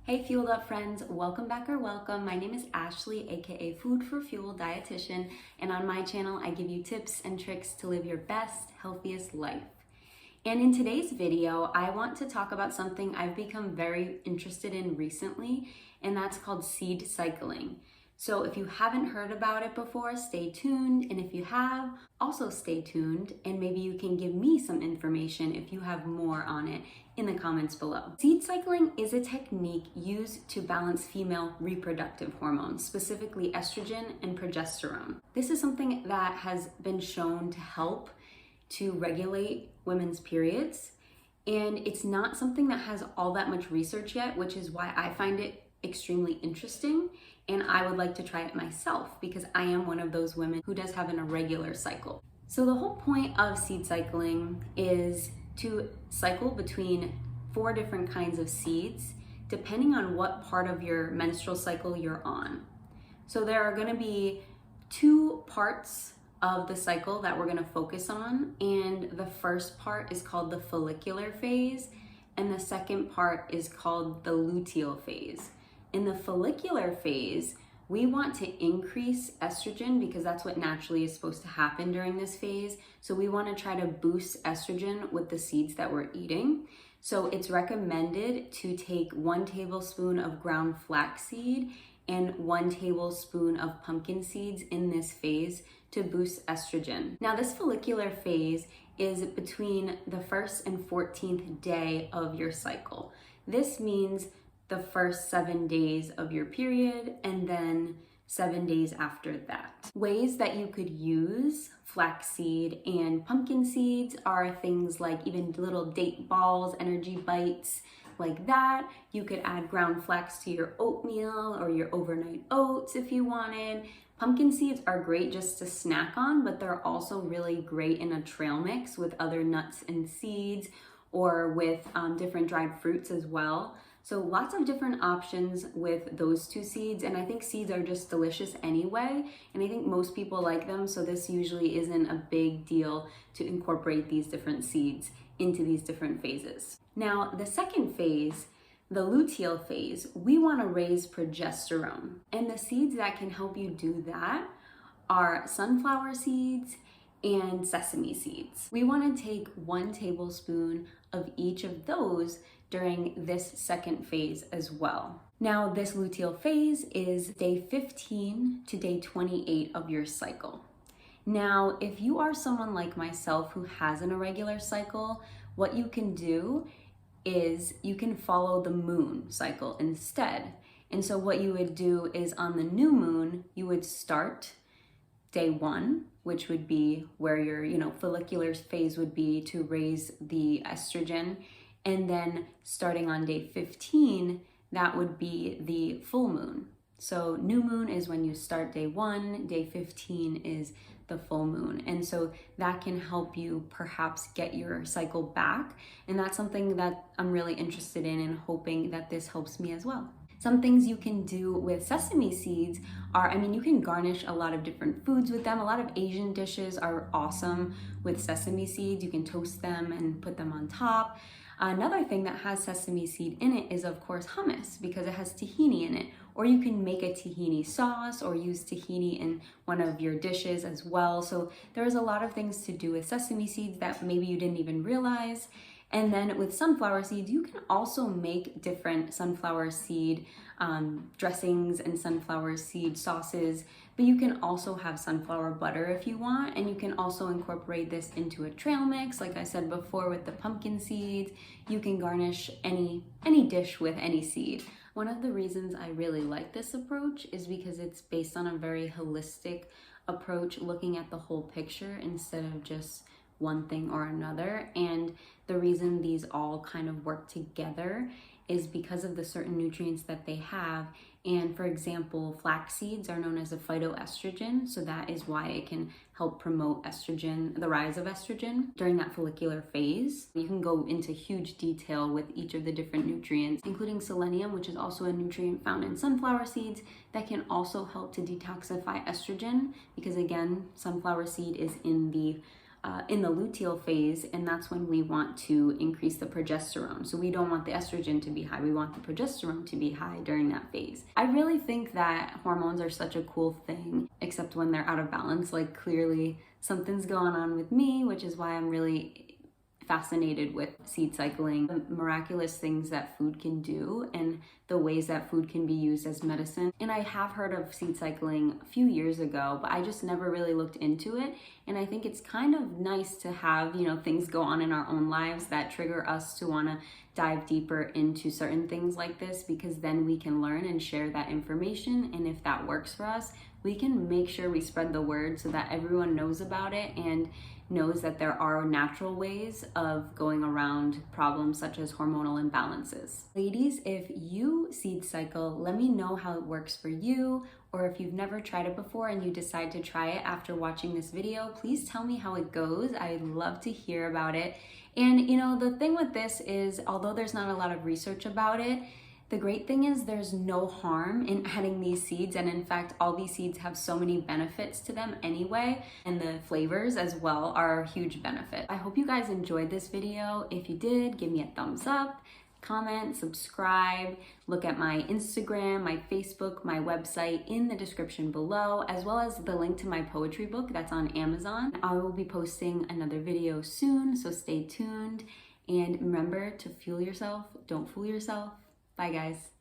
Hey Fueled Up friends, welcome back or welcome. My name is Ashley, aka Food for Fuel Dietitian, and on my channel I give you tips and tricks to live your best, healthiest life. And in today's video, I want to talk about something I've become very interested in recently, and that's called seed cycling. So if you haven't heard about it before, stay tuned, and if you have, also stay tuned, and maybe you can give me some information if you have more on it in the comments below. Seed cycling is a technique used to balance female reproductive hormones, specifically estrogen and progesterone. This is something that has been shown to help to regulate women's periods, and it's not something that has all that much research yet, which is why I find it extremely interesting, and I would like to try it myself because I am one of those women who does have an irregular cycle. So the whole point of seed cycling is to cycle between 4 different kinds of seeds depending on what part of your menstrual cycle you're on. So there are going to be 2 parts of the cycle that we're going to focus on, and the first part is called the follicular phase and the second part is called the luteal phase. In the follicular phase, we want to increase estrogen because that's what naturally is supposed to happen during this phase. So we want to try to boost estrogen with the seeds that we're eating. So it's recommended to take 1 tablespoon of ground flaxseed and 1 tablespoon of pumpkin seeds in this phase to boost estrogen. Now this follicular phase is between the 1st and 14th day of your cycle. This means the first 7 days of your period and then 7 days after that. Ways that you could use flaxseed and pumpkin seeds are things like even little date balls, energy bites, like that. You could add ground flax to your oatmeal or your overnight oats if you wanted. Pumpkin seeds are great just to snack on, but they're also really great in a trail mix with other nuts and seeds or with different dried fruits as well. So lots of different options with those 2 seeds, and I think seeds are just delicious anyway, and I think most people like them, so this usually isn't a big deal to incorporate these different seeds into these different phases. Now, the second phase, the luteal phase, we want to raise progesterone, and the seeds that can help you do that are sunflower seeds and sesame seeds. We want to take 1 tablespoon of each of those during this second phase as well. Now, this luteal phase is day 15 to day 28 of your cycle. Now, if you are someone like myself who has an irregular cycle, what you can do is you can follow the moon cycle instead. And so what you would do is on the new moon, you would start day 1, which would be where your follicular phase would be to raise the estrogen. And then starting on day 15, that would be the full moon. So new moon is when you start day 1, day 15 is the full moon. And so that can help you perhaps get your cycle back. And that's something that I'm really interested in and hoping that this helps me as well. Some things you can do with sesame seeds are, you can garnish a lot of different foods with them. A lot of Asian dishes are awesome with sesame seeds. You can toast them and put them on top. Another thing that has sesame seed in it is, of course, hummus because it has tahini in it. Or you can make a tahini sauce or use tahini in one of your dishes as well. So there's a lot of things to do with sesame seeds that maybe you didn't even realize. And then with sunflower seeds, you can also make different sunflower seed dressings and sunflower seed sauces, but you can also have sunflower butter if you want, and you can also incorporate this into a trail mix. Like I said before with the pumpkin seeds, you can garnish any dish with any seed. One of the reasons I really like this approach is because it's based on a very holistic approach, looking at the whole picture instead of just one thing or another. And the reason these all kind of work together is because of the certain nutrients that they have. And for example, flax seeds are known as a phytoestrogen, so that is why it can help promote estrogen, the rise of estrogen during that follicular phase. You can go into huge detail with each of the different nutrients, including selenium, which is also a nutrient found in sunflower seeds that can also help to detoxify estrogen, because again, sunflower seed is in the in the luteal phase, and that's when we want to increase the progesterone. So we don't want the estrogen to be high, we want the progesterone to be high during that phase. I really think that hormones are such a cool thing, except when they're out of balance. Like, clearly something's going on with me, which is why I'm really fascinated with seed cycling, the miraculous things that food can do and the ways that food can be used as medicine. And I have heard of seed cycling a few years ago, but I just never really looked into it. And I think it's kind of nice to have, things go on in our own lives that trigger us to want to dive deeper into certain things like this, because then we can learn and share that information. And if that works for us, we can make sure we spread the word so that everyone knows about it and knows that there are natural ways of going around problems such as hormonal imbalances. Ladies, if you seed cycle, let me know how it works for you, or if you've never tried it before and you decide to try it after watching this video, please tell me how it goes. I'd love to hear about it. And the thing with this is, although there's not a lot of research about it, the great thing is there's no harm in adding these seeds, and in fact all these seeds have so many benefits to them anyway, and the flavors as well are a huge benefit. I hope you guys enjoyed this video. If you did, give me a thumbs up, comment, subscribe, look at my Instagram, my Facebook, my website in the description below, as well as the link to my poetry book that's on Amazon. I will be posting another video soon, so stay tuned, and remember to fuel yourself, don't fool yourself. Bye guys.